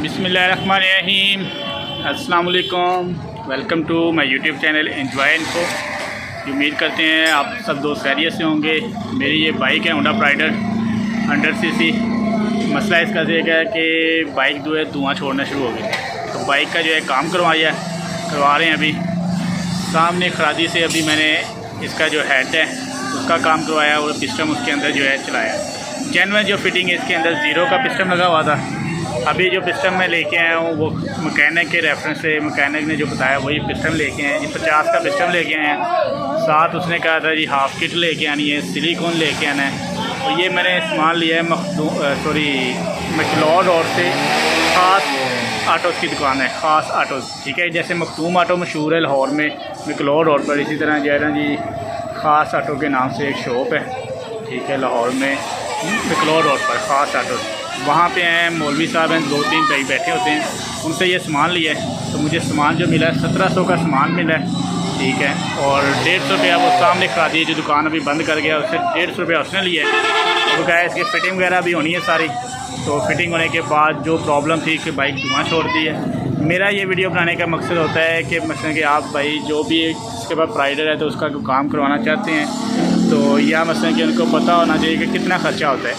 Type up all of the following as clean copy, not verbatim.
बिस्मिल्लाहिर्रहमानिर्रहीम, अस्सलाम वालेकुम। Welcome to my YouTube channel enjoy info. उम्मीद करते हैं आप सब दोस्त खैरियत से होंगे। मेरी ये बाइक है होंडा प्राइडर 100 सीसी। मसला इसका ये है कि बाइक जो है धुआं छोड़ना शुरू हो गया, तो बाइक का जो है काम करवा रहे हैं। अभी सामने खरादी से अभी मैंने इसका जो हेड है उसका काम करवाया और पिस्टन उसके अंदर जो है चलाया। जेन्युइन जो फिटिंग है इसके अंदर 0 का पिस्टन लगा हुआ था। अभी जो पिस्टन मैं लेके आया हूँ वो मैकेनिक के रेफरेंस से मैकेनिक ने जो बताया वही पिस्टन लेके आए। जी 50 का पिस्टन लेके आए हैं। साथ उसने कहा था जी हाफ किट लेके आनी है, सिलिकॉन लेके आना है। तो ये मैंने सामान लिया है मैक्लोड और से ख़ास आटोज़ की दुकान है, ख़ास आटोज़। ठीक है, जैसे मखदूम आटो मशहूर है लाहौर में मैक्लोड रोड पर, इसी तरह जो है ना जी ख़ास आटो के नाम से एक शॉप है। ठीक है, लाहौर में मैक्लोड रोड पर ख़ास आटो, वहाँ पे हैं मौलवी साहब हैं, 2-3 भाई बैठे होते हैं, उनसे ये सामान लिया है। तो मुझे सामान जो मिला है 1700 का सामान मिला है। ठीक है, और 150 रुपया वो सामने खा दिए, जो दुकान अभी बंद कर गया उससे 150 रुपया उसने लिया है। तो क्या इसकी फ़िटिंग वगैरह भी होनी है सारी। तो फिटिंग होने के बाद जो प्रॉब्लम थी कि बाइक धुआं छोड़ती है। मेरा ये वीडियो बनाने का मकसद होता है कि मसलन कि आप भाई जो भी इसके बाद प्राइडर है तो उसका काम करवाना चाहते हैं तो या मसलन कि उनको पता होना चाहिए कि कितना ख़र्चा होता है।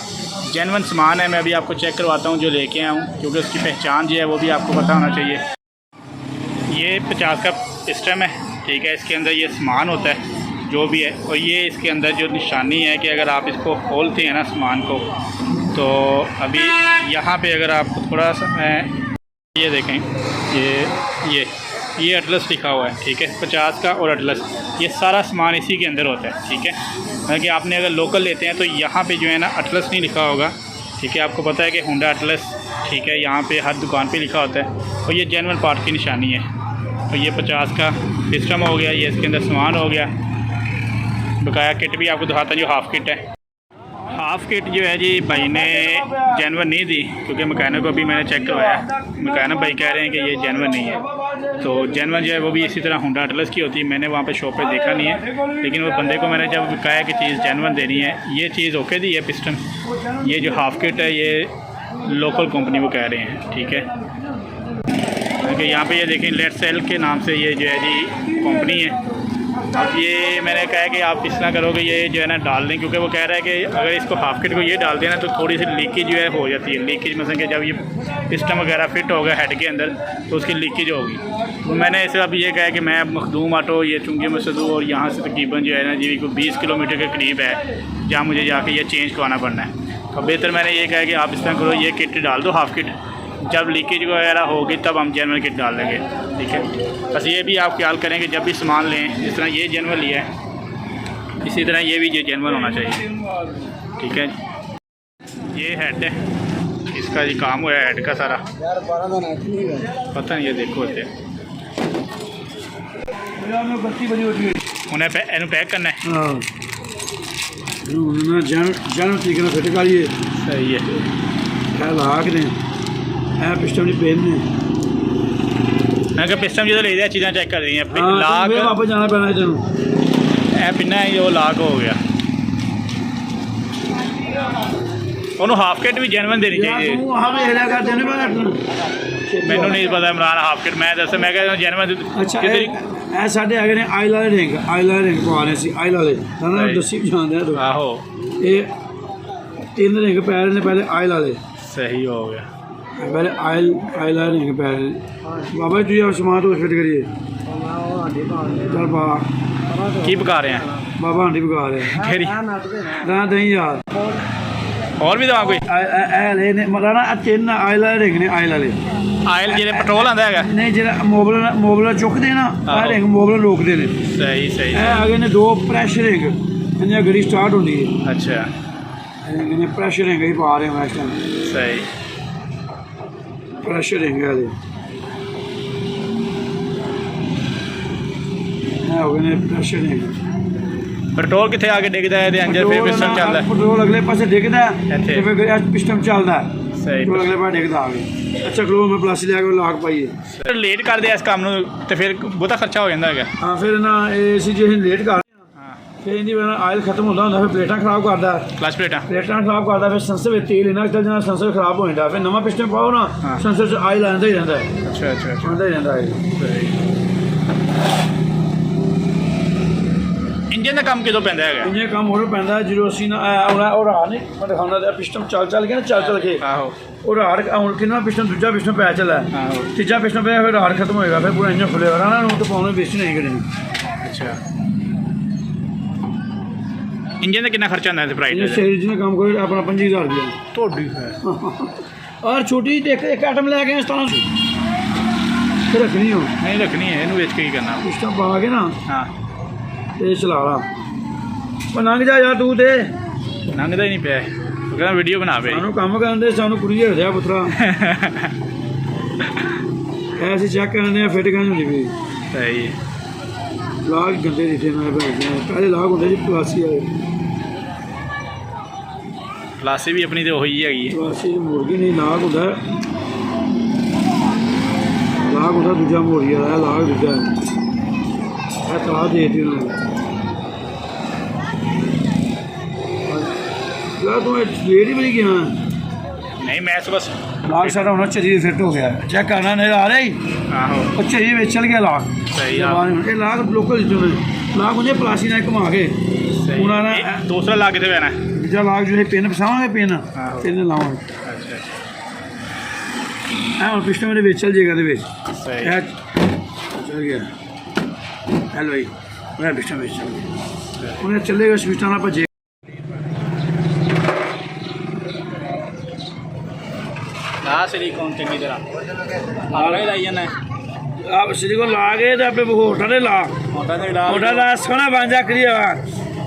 जेन्युइन सामान है, मैं अभी आपको चेक करवाता हूँ जो लेके आया हूँ, क्योंकि उसकी पहचान जो है वो भी आपको पता होना चाहिए। ये 50 का सिस्टम है। ठीक है, इसके अंदर ये सामान होता है जो भी है, और ये इसके अंदर जो निशानी है कि अगर आप इसको खोलते हैं ना सामान को, तो अभी यहाँ पे अगर आप थोड़ा सा ये देखें, ये अटलस लिखा हुआ है। ठीक है, 50 का और अटलस, ये सारा सामान इसी के अंदर होता है। ठीक है, मतलब कि आपने अगर लोकल लेते हैं तो यहाँ पे जो है ना अटलस नहीं लिखा होगा। ठीक है, आपको पता है कि होंडा अटलस, ठीक है, यहाँ पे हर दुकान पे लिखा होता है, और ये जेन्युइन पार्ट की निशानी है। तो ये 50 का सिस्टम हो गया, ये इसके अंदर सामान हो गया। बकाया किट भी आपको दिखाता हूँ, जो हाफ़ किट है। हाफ़ किट जो है जी भाई ने जेन्युइन नहीं दी, क्योंकि मैकेनिक को भी मैंने चेक करवाया। मैकेनिक भाई कह रहे हैं कि ये जेन्युइन नहीं है। तो जेन्युइन जो है वो भी इसी तरह होंडा अटलस की होती है। मैंने वहाँ पे शॉप पे देखा नहीं है, लेकिन वो बंदे को मैंने जब कहा है कि चीज़ जेन्युइन देनी है, ये चीज़ ओके दी है पिस्टन। ये जो हाफ़ किट है ये लोकल कंपनी वो कह रहे हैं। ठीक है, क्योंकि यहाँ पे ये देखें लेट सेल के नाम से ये जो है जी कंपनी है। अब ये मैंने कहा है कि आप इस तरह करोगे, ये जो है ना डाल दें, क्योंकि वो कह रहा है कि अगर इसको हाफ किट को ये डाल देना तो थोड़ी सी लीकेज जो है हो जाती है। लीकेज मतलब कि जब ये सिस्टम वगैरह फिट होगा हेड के अंदर तो उसकी लीकेज होगी। तो मैंने इसे अब ये कहा है कि मैं मखदूम आटो ये चुंगी मसदू और यहाँ से तकरीबन जो है ना जी को 20 किलोमीटर के करीब है जहाँ मुझे जाके ये चेंज करवाना पड़ना है। तो बेहतर मैंने ये कहा है कि आप इस तरह करो, ये किट डाल दो हाफ किट, जब लीकेज वगैरह होगी तब हम जेन्युइन किट डाल देंगे। ठीक है, बस ये भी आप ख्याल करें कि जब भी सामान लें, जिस तरह ये जेन्युइन लिया है इसी तरह ये भी जेन्युइन होना चाहिए। ठीक है, ये हेड है, इसका जी काम हुआ है हेड का सारा, पता नहीं ये देखो होते उन्हें पैक करना है। सही है, पिस्टम नहीं पेन मैं क्या पिस्टम जो ले दिया चीज़ें चेक कर रही हैं लाग वापस जाना पैना है पिना है वो लाग हो गया। उन्होंने हाफ किट भी जेन्युइन देनी चाहिए। मैनू नहीं पता इमरान हाफ किट, मैं दस मैं कहता जेन्युइन। अच्छा साढ़े आ गए आयल वाले रिंग पा रहे थे, आयल वाले दसी जानते हैं। आहो, ये 3 रिंग पै रहे पहले आयल वाले। सही हो गया, पहले आयल रिंग पै रहे बाबा जी। आप सामान तो फिट करिए, चल पा की पका रहे हैं बाबा हांडी पका रहे हैं दही यार, और भी दवा कोई राना 3 आयल वाले रिंग ने, आयल वाले आयल जो पेट्रोल आंदा है नहीं, जो मोबला चुकते ना रिंग मोबला रोकते हैं। सही सही, आगे ने 2 प्रैशर रिंग, इन्हें गड्डी स्टार्ट होती है। अच्छा, इन्हें प्रैशर रिंग ही पा रहे हैं इस टाइम। सही, प्रैशर रिंग है हो गए प्रैशर रिंग। पेट्रोल कितने आगे डिगदा है इंजन फिर पिस्टन चलता है, पेट्रोल अगले पासे डिगदा है फिर पिस्टन चलता है। सही, पेट्रोल अगले पासे डिगदा आ गया। अच्छा खलो मैं प्लास्टिक लिया लाग पाइए सर लेट कर दिया इस काम तो फिर बहुता खर्चा हो जाता है। हाँ फिर ना इसी जो लेट कर फिर इनकी आयल खत्म होता होंगे, फिर प्लेटा खराब करता, क्लच प्लेटा खराब करता, फिर संसर में तेल इन्ना चल जाना, संसर खराब हो जाता, फिर नवा पिस्टन पाओ ना, हाँ। संसर च आयल आंदा ही रहता है, अच्छा अच्छा अच्छा आंदा ही रहता है। इंजन का काम किदों पैंदा है? इंजन काम हो पैंदा है जो असी ना और आ नहीं मैं दिखाना पिस्टन चल चल के ना चल के आहो और हार हूँ कि पिस्टन दूजा पिस्टन पै चला है, आहो तीजा पिस्टन पे फिर हार खत्म होएगा, फिर पूरा इंजन खुलेगा ना, तो पाने बेस्ट नहीं करेंगे। अच्छा इंजन का कितना खर्चा आता है प्राइस? सीरीज ने काम करे अपना 25,000 रुपया थोड़ी है और छोटी एक आइटम लैके 1700 फिर रखनी हो नहीं रखनी है, इन्हें बेच के ही करना। पिस्टन पा के ना हाँ ये चला ला लंघ जा यार तू ते लंघदा ही नहीं पे, कहना वीडियो बना पे सानू काम करते सानू कुड़िए रखा पुत्रा ऐसे चेक करने फिट कहनी होंगी भी सही लाग गंदे दिखे ना पहले लाग होंगे जी प्लासी वाले क्लासे भी अपनी तो वही हैगी है। प्लासी मुर्गी नहीं लाग होंगे, लाग होंगे दूजा मुर्गी वाला लाग दूजा है तला दे दी उन्होंने यार तू लेट ही बड़ी गया नहीं मैं तो बस लाग सारा होना चरिए फिट हो गया चेक करना नहीं आ रही आहो और चरिए में चल गया लाग सही ये लाग लोकल जितने लाग उन्हें प्लासी ना घुमा के सही उन्होंने दूसरा ला के पैना है। दूजा लाग जो है पेन फसावांगे पेन आहो। पेन लावांगे अच्छा है और पिस्टन मेरे चल जाएगा तो सही चल गया हेलो भाई मैं पिस्टन चल गया उन्हें चलेगा पिस्टन आप जे ला सिलिकॉन चंगी तरह आगे लाई जाना आप सिलिकॉन ला गए तो अपने होटल ला मोटा से ला होटल ला सोना बांझा करिए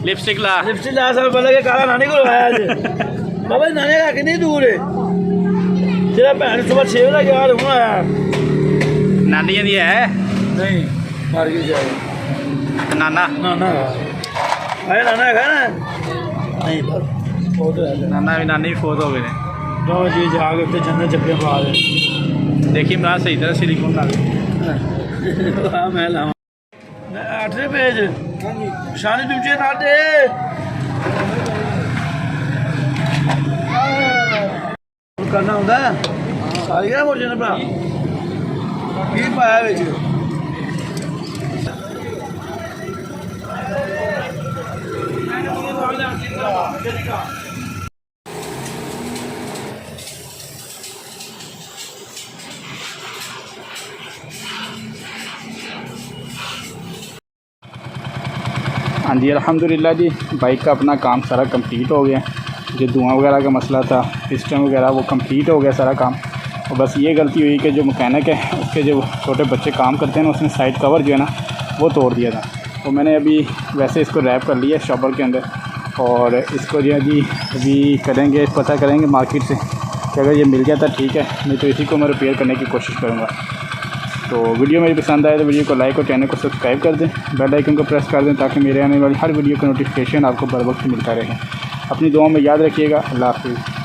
लिपस्टिक ला लिपस्टिक ला सब बोले के काला नानी को लगाया आज बाबा नाने का कितनी दूर है तेरा भैन सुबह 6 बजे यार हुआ यार नानी दी है नहीं मार के जाए नाना नाना अरे नाना है ना नहीं पर फोटो है नाना भी नानी भी फोत हो गए हैं। दो जी जाके उत्ते जन्नत चप्पे पा दे देखिए मैं सही तरह सिलिकॉन ला हाँ मैं लावा 8 पेज शानी तुमचे ना दे करना होंगे सारी क्या मोर्चे ने भरा की पाया बिच हाँ जी अल्हम्दुलिल्लाह जी बाइक का अपना काम सारा कंप्लीट हो गया। जो धुआं वगैरह का मसला था सिस्टम वगैरह वो कंप्लीट हो गया सारा काम। और बस ये गलती हुई कि जो मैकेनिक है उसके जो छोटे बच्चे काम करते हैं ना उसने साइड कवर जो है ना वो तोड़ दिया था। तो मैंने अभी वैसे इसको रैप कर लिया शॉपर के अंदर और इसको जो है जी अभी करेंगे पता करेंगे मार्केट से कि अगर ये मिल गया था ठीक है, नहीं तो इसी को मैं रिपेयर करने की कोशिश करूँगा। तो वीडियो मेरी पसंद आए तो वीडियो को लाइक और चैनल को सब्सक्राइब कर दें, बेल आइकन को प्रेस कर दें ताकि मेरे आने वाली हर वीडियो का नोटिफिकेशन आपको बर वक्त मिलता रहे। अपनी दुआओं में याद रखिएगा। अल्लाह हाफ़िज़।